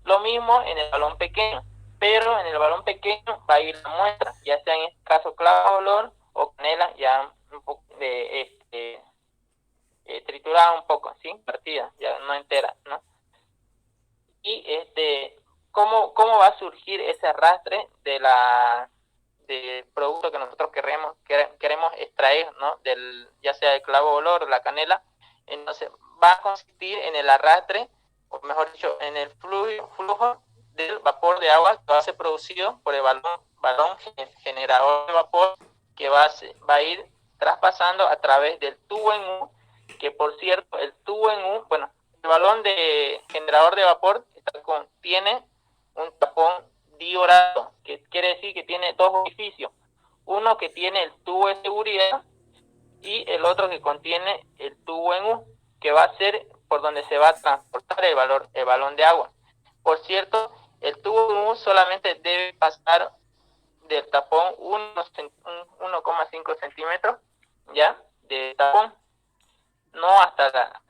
Lo mismo en el balón pequeño, pero en el balón pequeño va a ir la muestra, ya sea en este caso clavo de olor o canela, ya un poco triturada un poco, ¿sí? Partida, ya no entera, ¿no? Y ¿cómo va a surgir ese arrastre del producto que nosotros queremos extraer, ¿no? Ya sea el clavo de olor o la canela? Entonces va a consistir en el arrastre, o mejor dicho, en el flujo del vapor de agua que va a ser producido por el balón generador de vapor, que va a ir traspasando a través del tubo en U, que por cierto, el tubo en U, bueno, el balón de generador de vapor tiene un tapón diorado, que quiere decir que tiene dos orificios, uno que tiene el tubo de seguridad y el otro que contiene el tubo en U, que va a ser por donde se va a transportar el balón de agua. Por cierto, el tubo en U solamente debe pasar del tapón 1,5 centímetros, ¿ya? De tapón, no hasta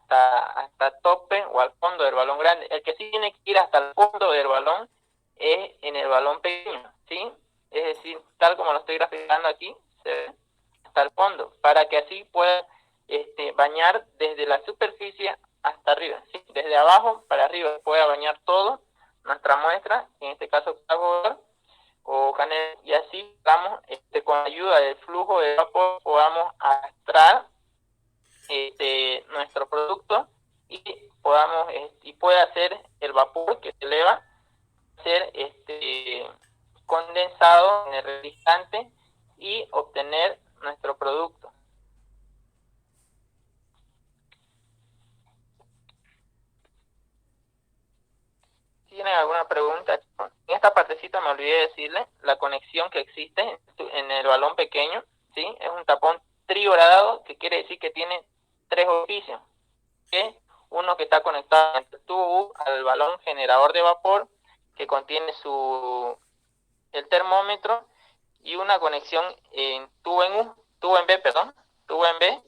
tope o al fondo del balón grande. El que sí tiene que ir hasta el fondo del balón es en el balón pequeño, ¿sí? Es decir, tal como lo estoy graficando aquí, se ve hasta el fondo, para que así pueda bañar desde la superficie hasta arriba, ¿sí? Desde abajo para arriba pueda bañar todo nuestra muestra, en este caso agua o canela, y así vamos con ayuda del flujo de vapor podamos arrastrar nuestro producto y podamos y puede hacer el vapor que se eleva ser condensado en el refrigerante y obtener nuestro producto. ¿Tienen alguna pregunta? En esta partecita me olvidé de decirle la conexión que existe en el balón pequeño, ¿sí? Es un tapón trioradado, que quiere decir que tiene tres orificios, ¿sí? Uno que está conectado entre el tubo al balón generador de vapor, que contiene el termómetro, y una conexión en tubo en B,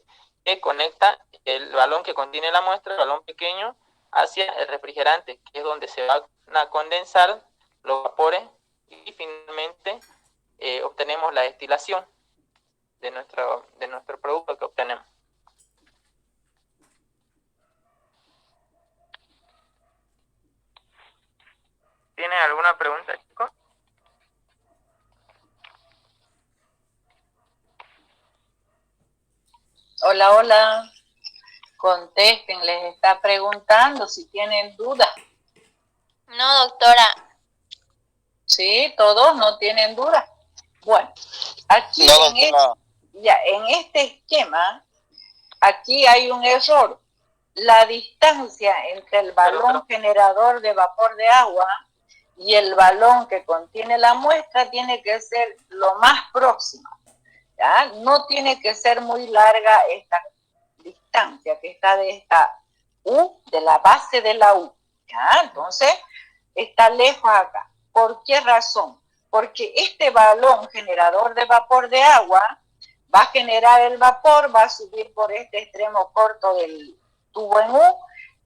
que conecta el balón que contiene la muestra, el balón pequeño, hacia el refrigerante, que es donde se van a condensar los vapores y finalmente obtenemos la destilación de nuestro producto que obtenemos. ¿Tienen alguna pregunta, chicos? Hola, hola. Contesten, les está preguntando si tienen dudas. No, doctora. Sí, todos no tienen dudas. Bueno, aquí No, en este esquema, aquí hay un error. La distancia entre el balón generador de vapor de agua y el balón que contiene la muestra tiene que ser lo más próxima, ¿ya? No tiene que ser muy larga esta distancia que está de esta U, de la base de la U, ¿ya? Entonces, está lejos acá. ¿Por qué razón? Porque este balón generador de vapor de agua va a generar el vapor, va a subir por este extremo corto del tubo en U,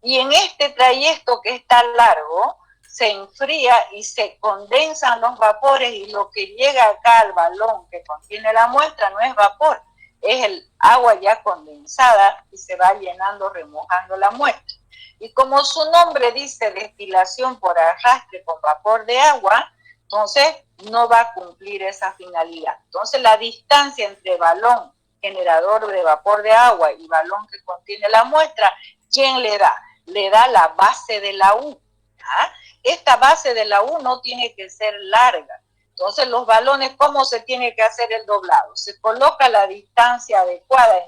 y en este trayecto que está largo, se enfría y se condensan los vapores, y lo que llega acá al balón que contiene la muestra no es vapor, es el agua ya condensada y se va llenando, remojando la muestra. Y como su nombre dice destilación por arrastre con vapor de agua, entonces no va a cumplir esa finalidad. Entonces la distancia entre balón generador de vapor de agua y balón que contiene la muestra, ¿quién le da? Le da la base de la U. ¿Ah? Esta base de la U no tiene que ser larga. Entonces los balones, ¿cómo se tiene que hacer el doblado? Se coloca la distancia adecuada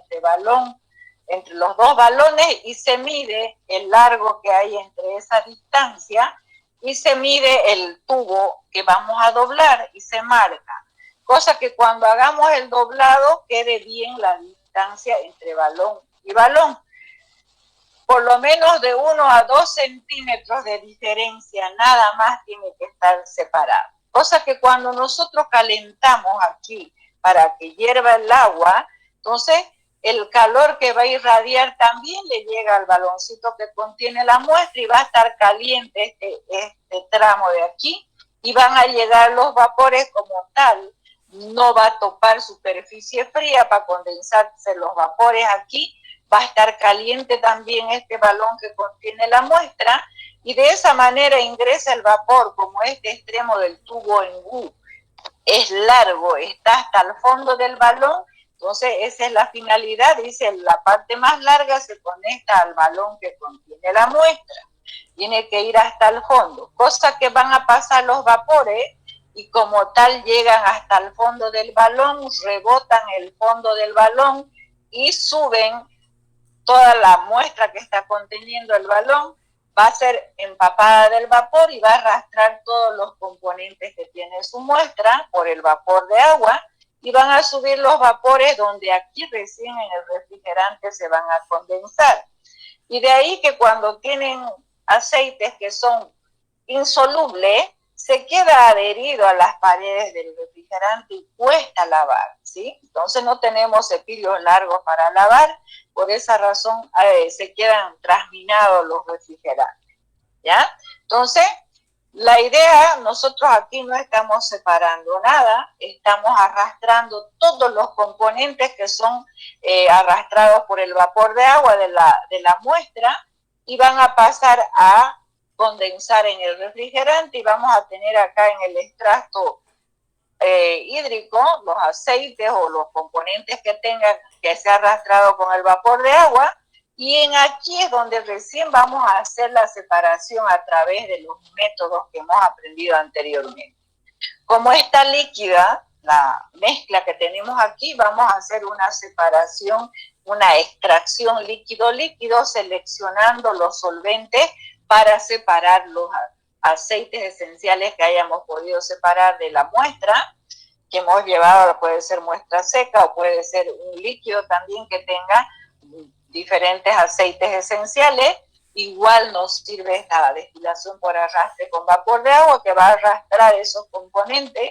entre los dos balones y se mide el largo que hay entre esa distancia y se mide el tubo que vamos a doblar y se marca. Cosa que cuando hagamos el doblado quede bien la distancia entre balón y balón. Por lo menos de 1 a 2 centímetros de diferencia, nada más tiene que estar separado. Cosa que cuando nosotros calentamos aquí para que hierva el agua, entonces el calor que va a irradiar también le llega al baloncito que contiene la muestra y va a estar caliente este tramo de aquí y van a llegar los vapores como tal. No va a topar superficie fría para condensarse los vapores aquí, va a estar caliente también este balón que contiene la muestra y de esa manera ingresa el vapor, como este extremo del tubo en U es largo, está hasta el fondo del balón, entonces esa es la finalidad, dice la parte más larga se conecta al balón que contiene la muestra. tiene que ir hasta el fondo, cosa que van a pasar los vapores y como tal llegan hasta el fondo del balón, rebotan el fondo del balón y suben toda la muestra que está conteniendo el balón, va a ser empapada del vapor y va a arrastrar todos los componentes que tiene su muestra por el vapor de agua y van a subir los vapores donde aquí recién en el refrigerante se van a condensar. Y de ahí que cuando tienen aceites que son insolubles, se queda adherido a las paredes del refrigerante y cuesta lavar, ¿sí? Entonces no tenemos cepillos largos para lavar, por esa razón se quedan trasminados los refrigerantes, ¿ya? Entonces, la idea, nosotros aquí no estamos separando nada, estamos arrastrando todos los componentes que son arrastrados por el vapor de agua de la muestra y van a pasar a condensar en el refrigerante y vamos a tener acá en el extracto hídrico los aceites o los componentes que tengan que se ha arrastrado con el vapor de agua y en aquí es donde recién vamos a hacer la separación a través de los métodos que hemos aprendido anteriormente. Como está líquida la mezcla que tenemos aquí, vamos a hacer una separación, una extracción líquido-líquido seleccionando los solventes para separar los aceites esenciales que hayamos podido separar de la muestra que hemos llevado, puede ser muestra seca o puede ser un líquido también que tenga diferentes aceites esenciales. Igual nos sirve esta destilación por arrastre con vapor de agua que va a arrastrar esos componentes,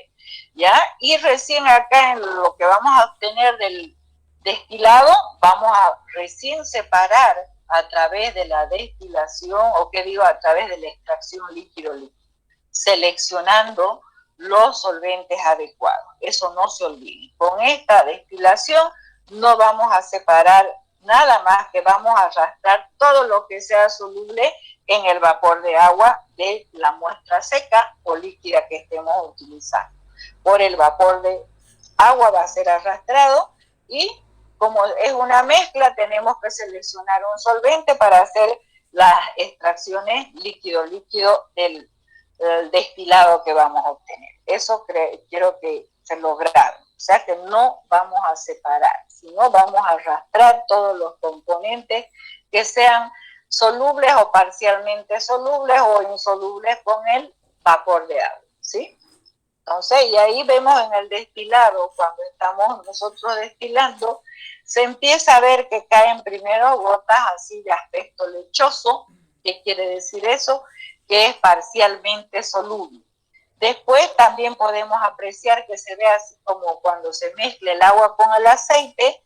¿ya? Y recién acá en lo que vamos a obtener del destilado, vamos a recién separar a través de la destilación, o qué digo, a través de la extracción líquido-líquido, seleccionando los solventes adecuados. Eso no se olvide. Con esta destilación no vamos a separar nada más, que vamos a arrastrar todo lo que sea soluble en el vapor de agua de la muestra seca o líquida que estemos utilizando. Por el vapor de agua va a ser arrastrado y como es una mezcla, tenemos que seleccionar un solvente para hacer las extracciones líquido-líquido del destilado que vamos a obtener. Eso quiero que se lo graben. O sea que no vamos a separar, sino vamos a arrastrar todos los componentes que sean solubles o parcialmente solubles o insolubles con el vapor de agua, ¿sí? Entonces, y ahí vemos en el destilado, cuando estamos nosotros destilando, se empieza a ver que caen primero gotas así de aspecto lechoso. ¿Qué quiere decir eso? Que es parcialmente soluble. Después también podemos apreciar que se ve así como cuando se mezcla el agua con el aceite,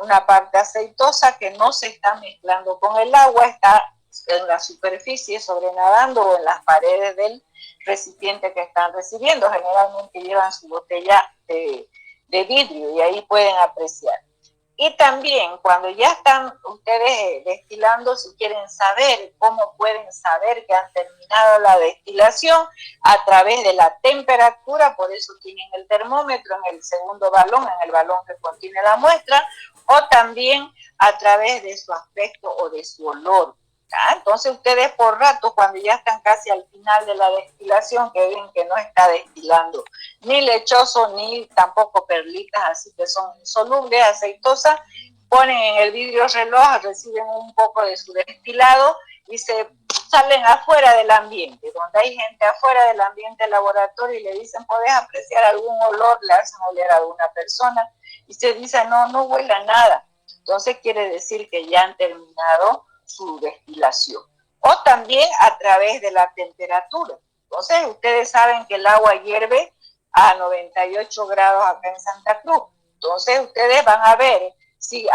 una parte aceitosa que no se está mezclando con el agua, está en la superficie sobrenadando o en las paredes del recipiente que están recibiendo. Generalmente llevan su botella de vidrio y ahí pueden apreciar. Y también cuando ya están ustedes destilando, si quieren saber cómo pueden saber que han terminado la destilación, a través de la temperatura, por eso tienen el termómetro en el segundo balón, en el balón que contiene la muestra, o también a través de su aspecto o de su olor. ¿Ya? Entonces ustedes por rato, cuando ya están casi al final de la destilación, que ven que no está destilando ni lechoso ni tampoco perlitas, así que son insolubles, aceitosas, ponen en el vidrio reloj, reciben un poco de su destilado y se salen afuera del ambiente, donde hay gente afuera del ambiente laboratorio y le dicen, ¿podés apreciar algún olor? Le hacen oler a alguna persona y se dice, no huele a nada. Entonces quiere decir que ya han terminado su destilación. O también a través de la temperatura. Entonces, ustedes saben que el agua hierve a 98 grados acá en Santa Cruz. Entonces, ustedes van a ver si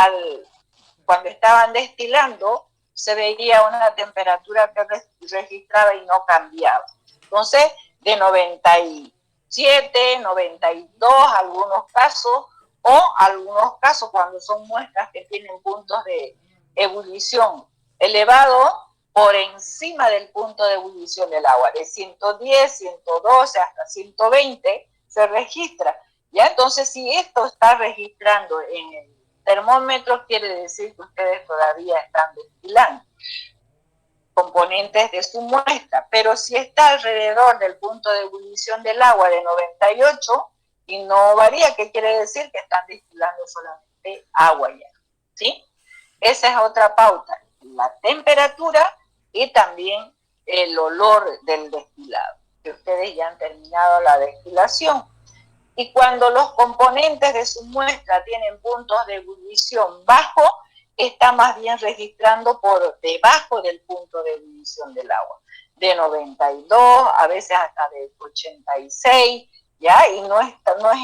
cuando estaban destilando se veía una temperatura que registraba y no cambiaba. Entonces, de 97, 92, algunos casos, o algunos casos cuando son muestras que tienen puntos de ebullición elevado por encima del punto de ebullición del agua, de 110, 112 hasta 120 se registra. ¿Ya? Entonces, si esto está registrando en el termómetro, quiere decir que ustedes todavía están destilando. componentes de su muestra, pero si está alrededor del punto de ebullición del agua de 98 y no varía, ¿qué quiere decir? Que están destilando solamente agua ya, ¿sí? Esa es otra pauta, la temperatura y también el olor del destilado, que ustedes ya han terminado la destilación. Y cuando los componentes de su muestra tienen puntos de ebullición bajo, está más bien registrando por debajo del punto de ebullición del agua, de 92, a veces hasta de 86, ¿ya? Y no es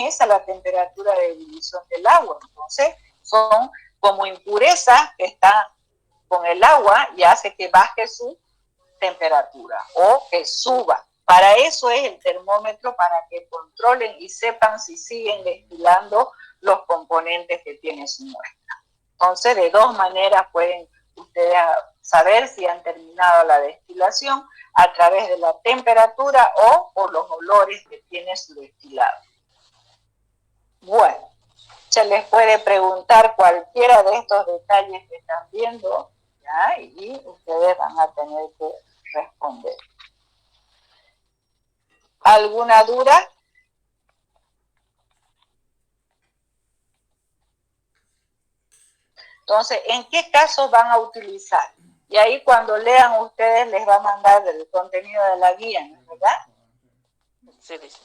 esa la temperatura de ebullición del agua, entonces son como impurezas que están con el agua y hace que baje su temperatura o que suba. Para eso es el termómetro, para que controlen y sepan si siguen destilando los componentes que tiene su muestra. Entonces, de dos maneras pueden ustedes saber si han terminado la destilación, a través de la temperatura o por los olores que tiene su destilado. Bueno, se les puede preguntar cualquiera de estos detalles que están viendo, ¿ya? Y ustedes van a tener que responder. ¿Alguna duda? Entonces, ¿en qué casos van a utilizar? Y ahí cuando lean ustedes les va a mandar el contenido de la guía, ¿no es verdad? Sí, dice.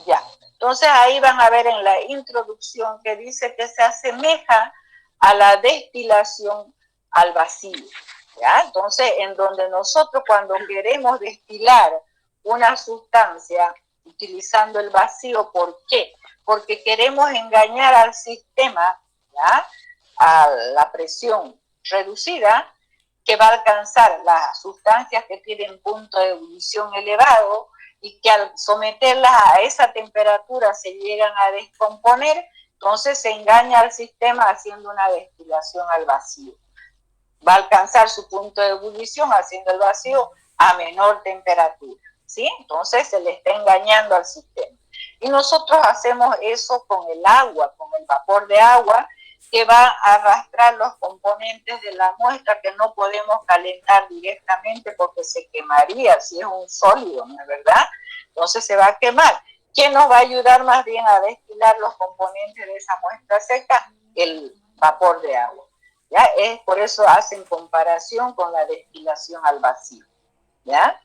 Ya. Entonces ahí van a ver en la introducción que dice que se asemeja a la destilación al vacío. ¿Ya? Entonces, en donde nosotros cuando queremos destilar una sustancia utilizando el vacío, ¿por qué? Porque queremos engañar al sistema, ¿ya? A la presión reducida, que va a alcanzar las sustancias que tienen punto de ebullición elevado y que al someterlas a esa temperatura se llegan a descomponer, entonces se engaña al sistema haciendo una destilación al vacío. Va a alcanzar su punto de ebullición haciendo el vacío a menor temperatura, ¿sí? Entonces se le está engañando al sistema. Y nosotros hacemos eso con el agua, con el vapor de agua, que va a arrastrar los componentes de la muestra que no podemos calentar directamente porque se quemaría si es un sólido, ¿no es verdad? Entonces se va a quemar. ¿Qué nos va a ayudar más bien a destilar los componentes de esa muestra seca? El vapor de agua. ¿Ya? Es por eso hacen comparación con la destilación al vacío. ¿Ya?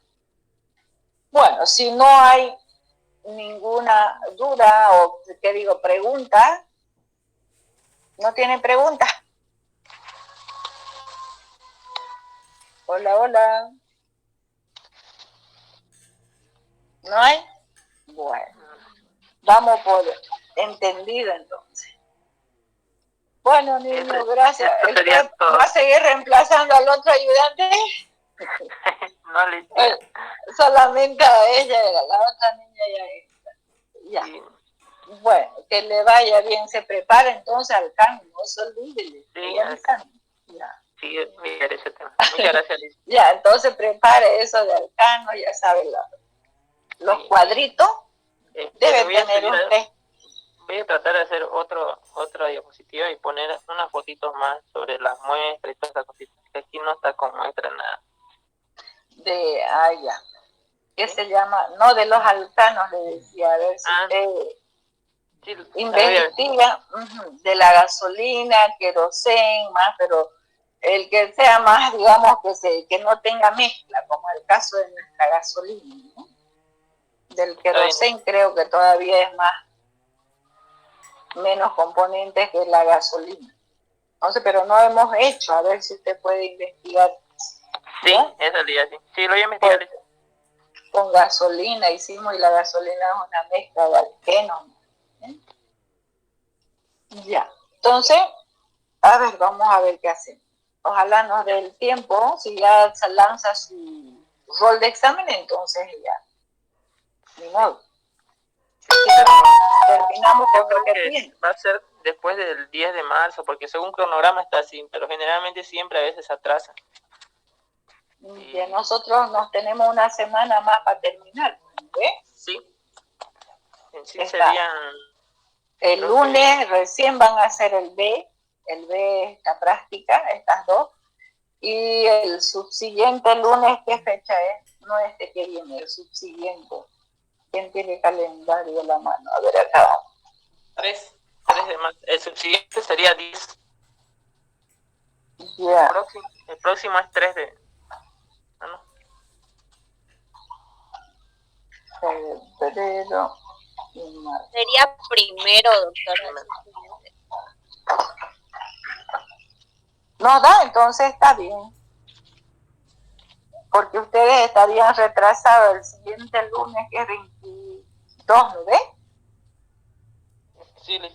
Bueno, si no hay ninguna duda o, ¿qué digo? Pregunta. ¿No tienen pregunta? Hola, hola. ¿No hay? Bueno, vamos por entendido entonces. Bueno, niño, gracias. ¿Va a seguir reemplazando al otro ayudante? No le Solamente a ella, la otra niña ya está. Ya. sí. Bueno, que le vaya bien, se prepara entonces al cambio, no se olvide. Sí, ya. Sí, mirar ese tema. Muchas gracias, Liz. Ya, entonces prepare eso de Alcano, ya sabe, los Sí. cuadritos debe voy a tener seguir usted. Voy a tratar de hacer otra diapositiva y poner unas fotitos más sobre las muestras y todas esas cositas. Que aquí no está con muestra nada. Ya. ¿Qué se llama? No, de los alcanos, le decía. A ver si usted sí, investiga de la gasolina, querosén, más, pero el que sea más, digamos, que no tenga mezcla, como el caso de nuestra gasolina, ¿no? Del querosén creo que todavía es menos componentes que la gasolina. Entonces, pero no hemos hecho, a ver si usted puede investigar. Sí, ¿no? Eso día sí. Sí, lo voy a investigar. Con gasolina hicimos, y la gasolina es una mezcla de alquenos. Ya, entonces, a ver, vamos a ver qué hacemos. Ojalá nos dé el tiempo, si ya se lanza su rol de examen, entonces ya, ni modo. Terminamos con lo que tiene. Va a ser después del 10 de marzo, porque según cronograma está así, pero generalmente siempre a veces se atrasa. Y nosotros nos tenemos una semana más para terminar, ¿ves? Sí. En sí serían... El lunes recién van a hacer el B, esta práctica, estas dos, Y el subsiguiente lunes, ¿qué fecha es? No este que viene, el subsiguiente. ¿Quién tiene calendario a la mano? A ver, acá. 3 de marzo. El subsiguiente sería 10. Ya. El próximo es 3 de... Ah, no. Febrero y marzo. Sería primero, doctora. No da, entonces está bien. Porque ustedes estarían retrasados el siguiente lunes, que es 22, ¿no ve? Sí, Liz.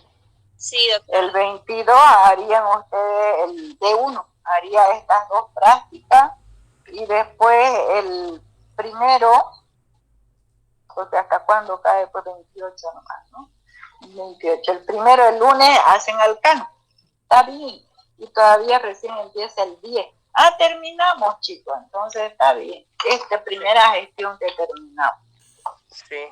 Sí, doctora. El 22 harían ustedes el D1, haría estas dos prácticas, y después el primero, porque hasta cuándo cae, pues 28 nomás, ¿no? 28. El primero, el lunes, hacen Alcano. Está bien. Y todavía recién empieza el 10. Ah, terminamos, chicos. Entonces está bien. Esta primera gestión que terminamos. Sí.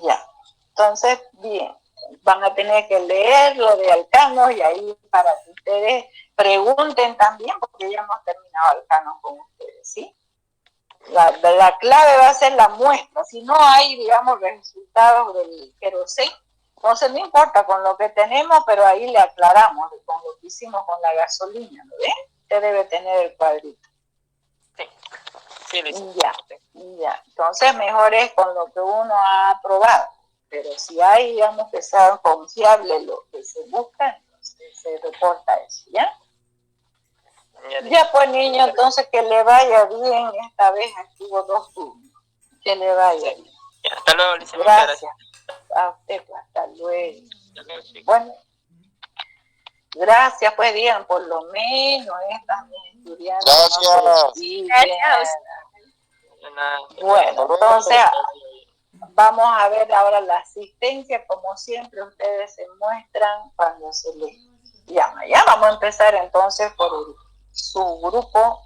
Ya. Entonces, bien. Van a tener que leer lo de Alcano y ahí para que ustedes pregunten también, porque ya hemos terminado Alcano con ustedes, ¿sí? La clave va a ser la muestra. Si no hay, digamos, resultados del queroseno, entonces no importa con lo que tenemos, pero ahí le aclaramos con lo que hicimos con la gasolina, ¿no ve? Usted debe tener el cuadrito. Sí. Sí, Liz. Ya. Entonces mejor es con lo que uno ha aprobado. Pero si hay, digamos, que sea confiable lo que se busca, entonces se reporta eso, ¿ya? Ya pues, niño, entonces que le vaya bien. Esta vez aquí hubo 2 turnos. Que le vaya bien. Hasta luego, Liz. Muchas Gracias. A usted, pues, hasta luego. gracias. Bueno, gracias, pues, digan, por lo menos estas mis estudiantes. Gracias. No se siguen. Gracias. Bueno, entonces vamos a ver ahora la asistencia. Como siempre, ustedes se muestran cuando se les llama. Ya vamos a empezar entonces por su grupo